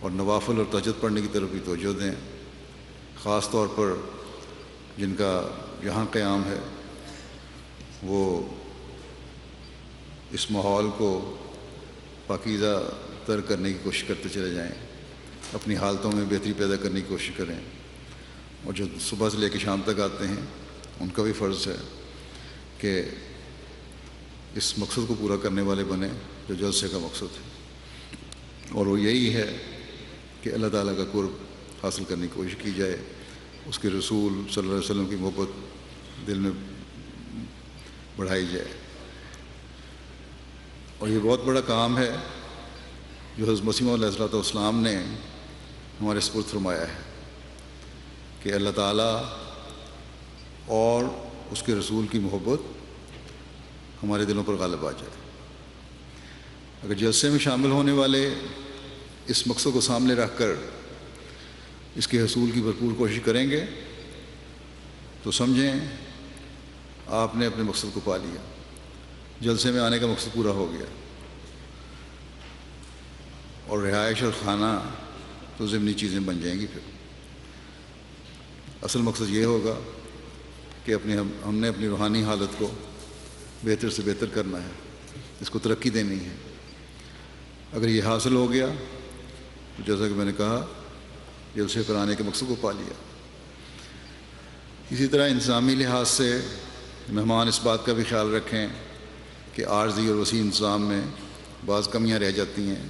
B: اور نوافل اور تہجد پڑھنے کی طرف بھی توجہ دیں. خاص طور پر جن کا یہاں قیام ہے وہ اس ماحول کو پاکیزہ تر کرنے کی کوشش کرتے چلے جائیں، اپنی حالتوں میں بہتری پیدا کرنے کی کوشش کریں. اور جو صبح سے لے کے شام تک آتے ہیں ان کا بھی فرض ہے کہ اس مقصد کو پورا کرنے والے بنیں جو جلسے کا مقصد ہے، اور وہ یہی ہے کہ اللہ تعالیٰ کا قرب حاصل کرنے کی کوشش کی جائے، اس کے رسول صلی اللہ علیہ وسلم کی محبت دل میں بڑھائی جائے. اور یہ بہت بڑا کام ہے جو حضرت مسیح علیہ الصلوۃ والسلام نے ہمارے سپرد فرمایا ہے کہ اللہ تعالیٰ اور اس کے رسول کی محبت ہمارے دلوں پر غالب آ جائے. اگر جلسے میں شامل ہونے والے اس مقصد کو سامنے رکھ کر اس کے حصول کی بھرپور کوشش کریں گے تو سمجھیں آپ نے اپنے مقصد کو پا لیا، جلسے میں آنے کا مقصد پورا ہو گیا. اور رہائش اور کھانا تو ضمنی چیزیں بن جائیں گی. پھر اصل مقصد یہ ہوگا کہ ہم نے اپنی روحانی حالت کو بہتر سے بہتر کرنا ہے، اس کو ترقی دینی ہے. اگر یہ حاصل ہو گیا تو جیسا کہ میں نے کہا جلسے پر آنے کے مقصد کو پا لیا. اسی طرح انتظامی لحاظ سے مہمان اس بات کا بھی خیال رکھیں کہ عارضی اور وسیع انتظام میں بعض کمیاں رہ جاتی ہیں.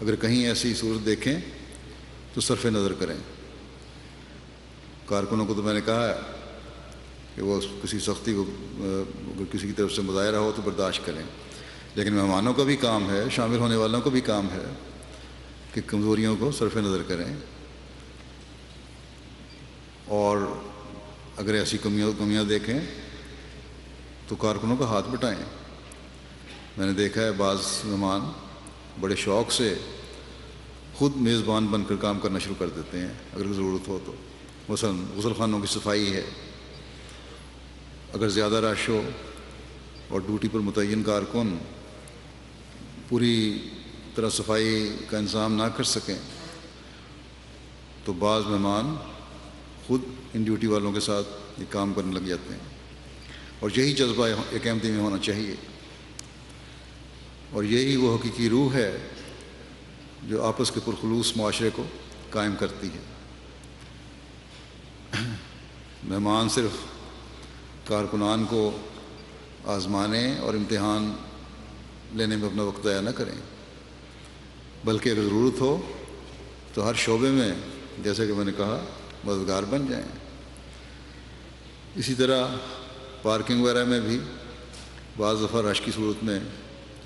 B: اگر کہیں ایسی صورت دیکھیں تو صرف نظر کریں. کارکنوں کو تو میں نے کہا ہے کہ وہ کسی سختی کو اگر کسی کی طرف سے مظاہرہ ہو تو برداشت کریں، لیکن مہمانوں کا بھی کام ہے، شامل ہونے والوں کا بھی کام ہے کہ کمزوریوں کو صرف نظر کریں. اور اگر ایسی کمیاں دیکھیں تو کارکنوں کا ہاتھ بٹائیں. میں نے دیکھا ہے بعض مہمان بڑے شوق سے خود میزبان بن کر کام کرنا شروع کر دیتے ہیں اگر ضرورت ہو تو. مثلاً غسل خانوں کی صفائی ہے، اگر زیادہ رش ہو اور ڈیوٹی پر متعین کارکن پوری طرح صفائی کا انتظام نہ کر سکیں تو بعض مہمان خود ان ڈیوٹی والوں کے ساتھ یہ کام کرنے لگ جاتے ہیں، اور یہی جذبہ ایک احمدی میں ہونا چاہیے، اور یہی وہ حقیقی روح ہے جو آپس کے پرخلوص معاشرے کو قائم کرتی ہے۔ مہمان صرف کارکنان کو آزمانے اور امتحان لینے میں اپنا وقت ضائع نہ کریں، بلکہ اگر ضرورت ہو تو ہر شعبے میں جیسے کہ میں نے کہا مددگار بن جائیں۔ اسی طرح پارکنگ وغیرہ میں بھی بعض دفعہ رش کی صورت میں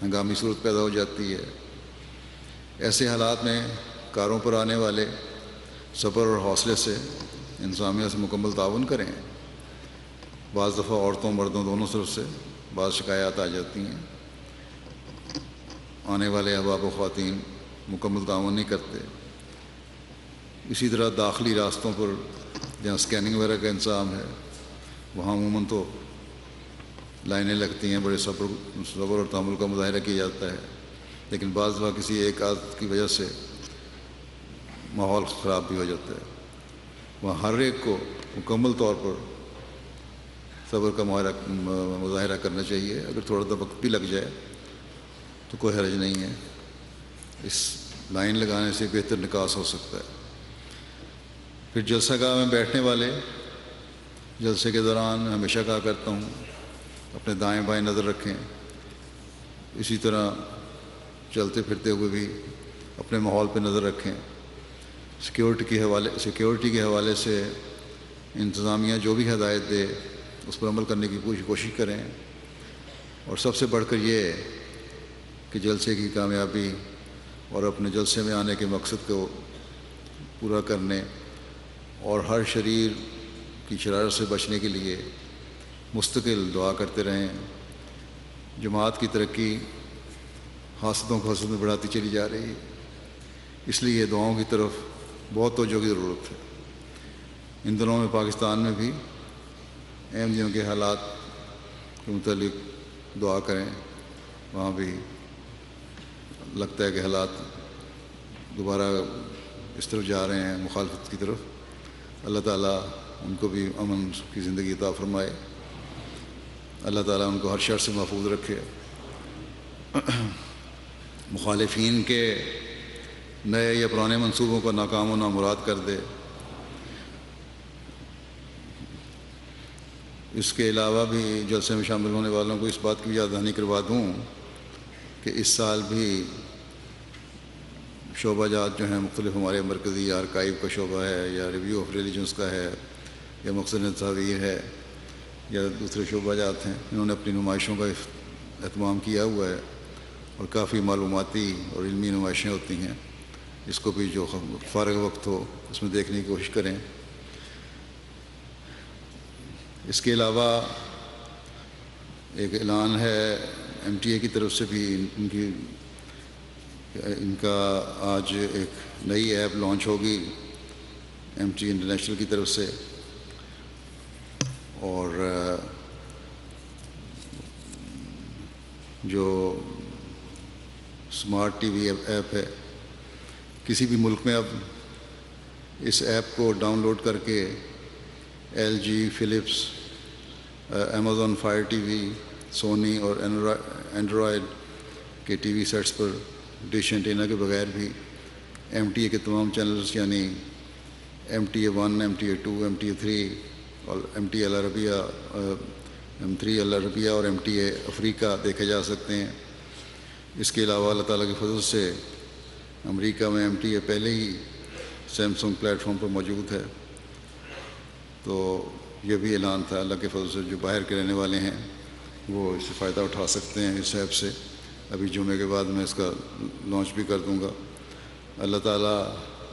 B: ہنگامی صورت پیدا ہو جاتی ہے۔ ایسے حالات میں کاروں پر آنے والے صبر اور حوصلے سے انتظامیہ سے مکمل تعاون کریں۔ بعض دفعہ عورتوں مردوں دونوں طرف سے بعض شکایات آ جاتی ہیں، آنے والے احباب و خواتین مکمل تعاون نہیں کرتے۔ اسی طرح داخلی راستوں پر جہاں سکیننگ وغیرہ کا انتظام ہے وہاں عموماً تو لائنیں لگتی ہیں، بڑے صبر اور تحمل کا مظاہرہ کیا جاتا ہے، لیکن بعض دفعہ کسی ایک عادت کی وجہ سے ماحول خراب بھی ہو جاتا ہے۔ وہاں ہر ایک کو مکمل طور پر صبر کا مظاہرہ کرنا چاہیے۔ اگر تھوڑا سا وقت بھی لگ جائے تو کوئی حرج نہیں ہے، اس لائن لگانے سے بہتر نکاس ہو سکتا ہے۔ پھر جلسہ گاہ میں بیٹھنے والے جلسے کے دوران ہمیشہ کہا کرتا ہوں اپنے دائیں بائیں نظر رکھیں۔ اسی طرح چلتے پھرتے ہوئے بھی اپنے ماحول پہ نظر رکھیں۔ سیکیورٹی کے حوالے سے انتظامیہ جو بھی ہدایت دے اس پر عمل کرنے کی پوری کوشش کریں، اور سب سے بڑھ کر یہ کہ جلسے کی کامیابی اور اپنے جلسے میں آنے کے مقصد کو پورا کرنے اور ہر شریر کی شرارت سے بچنے کے لیے مستقل دعا کرتے رہیں۔ جماعت کی ترقی حاسدوں کو حسد میں بڑھاتی چلی جا رہی ہے، اس لیے دعاؤں کی طرف بہت توجہ کی ضرورت ہے۔ ان دنوں میں پاکستان میں بھی احمدیوں کے حالات کے متعلق دعا کریں، وہاں بھی لگتا ہے کہ حالات دوبارہ اس طرف جا رہے ہیں، مخالفت کی طرف۔ اللہ تعالیٰ ان کو بھی امن کی زندگی عطا فرمائے، اللہ تعالیٰ ان کو ہر شر سے محفوظ رکھے، مخالفین کے نئے یا پرانے منصوبوں کو ناکام و نامراد کر دے۔ اس کے علاوہ بھی جلسے میں شامل ہونے والوں کو اس بات کی یاد دہانی کروا دوں کہ اس سال بھی شعبہ جات جو ہیں مختلف ہمارے مرکزی آرکائیو کا شعبہ ہے، یا ریویو آف ریلیجنس کا ہے، یا مقصد تصاویر ہے، یا دوسرے شعبہ جات ہیں، انہوں نے اپنی نمائشوں کا اہتمام کیا ہوا ہے، اور کافی معلوماتی اور علمی نمائشیں ہوتی ہیں۔ اس کو بھی جو فارغ وقت ہو اس میں دیکھنے کی کوشش کریں۔ اس کے علاوہ ایک اعلان ہے MTA کی طرف سے بھی، ان کا آج ایک نئی ایپ لانچ ہوگی MTA انٹرنیشنل کی طرف سے، اور جو سمارٹ ٹی وی ایپ ہے، کسی بھی ملک میں اب اس ایپ کو ڈاؤن لوڈ کر کے LG، Philips, Amazon fire TV، Sony اور اینڈرائڈ کے ٹی وی سیٹس پر ڈش اینٹینا کے بغیر بھی MTA کے تمام چینلز یعنی MTA 1، MTA 2، MTA 3 اور MTA العربیہ، M3 العربیہ اور MTA افریقہ دیکھے جا سکتے ہیں۔ اس کے علاوہ اللہ تعالیٰ کے فضل سے امریکہ میں MTA پہلے ہی سیمسنگ پلیٹ فارم پر موجود ہے، تو یہ بھی اعلان تھا۔ اللہ کے فضل سے جو باہر کے رہنے والے ہیں وہ اس سے فائدہ اٹھا سکتے ہیں اس ایپ سے۔ ابھی جمعے کے بعد میں اس کا لانچ بھی کر دوں گا۔ اللہ تعالیٰ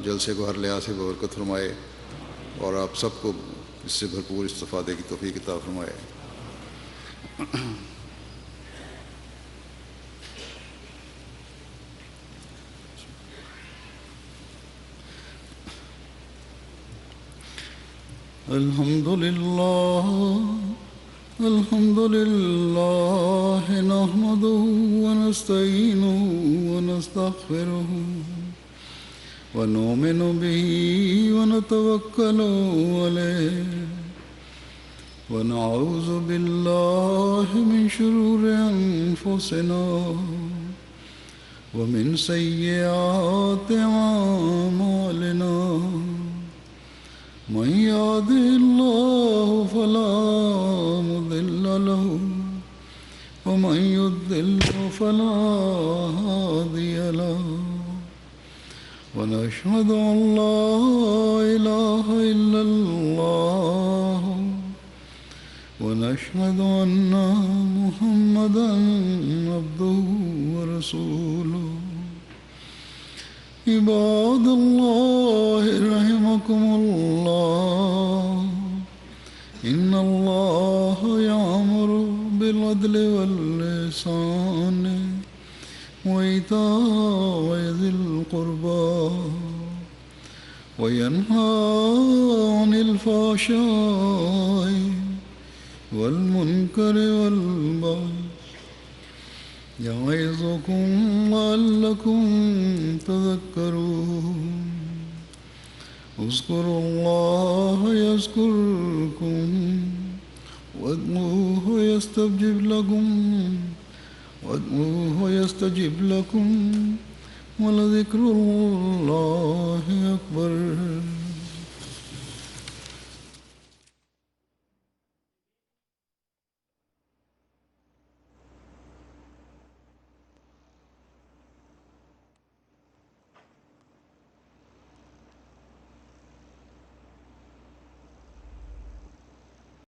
B: جلسے کو ہر لحاظ سے برکت فرمائے اور آپ سب کو اس سے بھرپور استفادے کی توفیق عطا فرمائے۔ الحمد لله نحمده ونستعينه ونستغفره ونؤمن به ونتوكل عليه ونعوذ بالله من شرور أنفسنا ومن سيئات أعمالنا من يهده الله فلا مضل له ومن يضلل فلا هادي له ونشهد أن لا إله إلا الله ونشهد أن محمدا عبده ورسوله عباد الله رحمكم الله إن الله يأمر بالعدل والإحسان وإيتاء ذي القربى وينهى عن الفحشاء والمنكر والبغي يعظكم لعلكم تذكرون اذكروا الله يذكركم وادعوه يستجب لكم ولذكر الله أكبر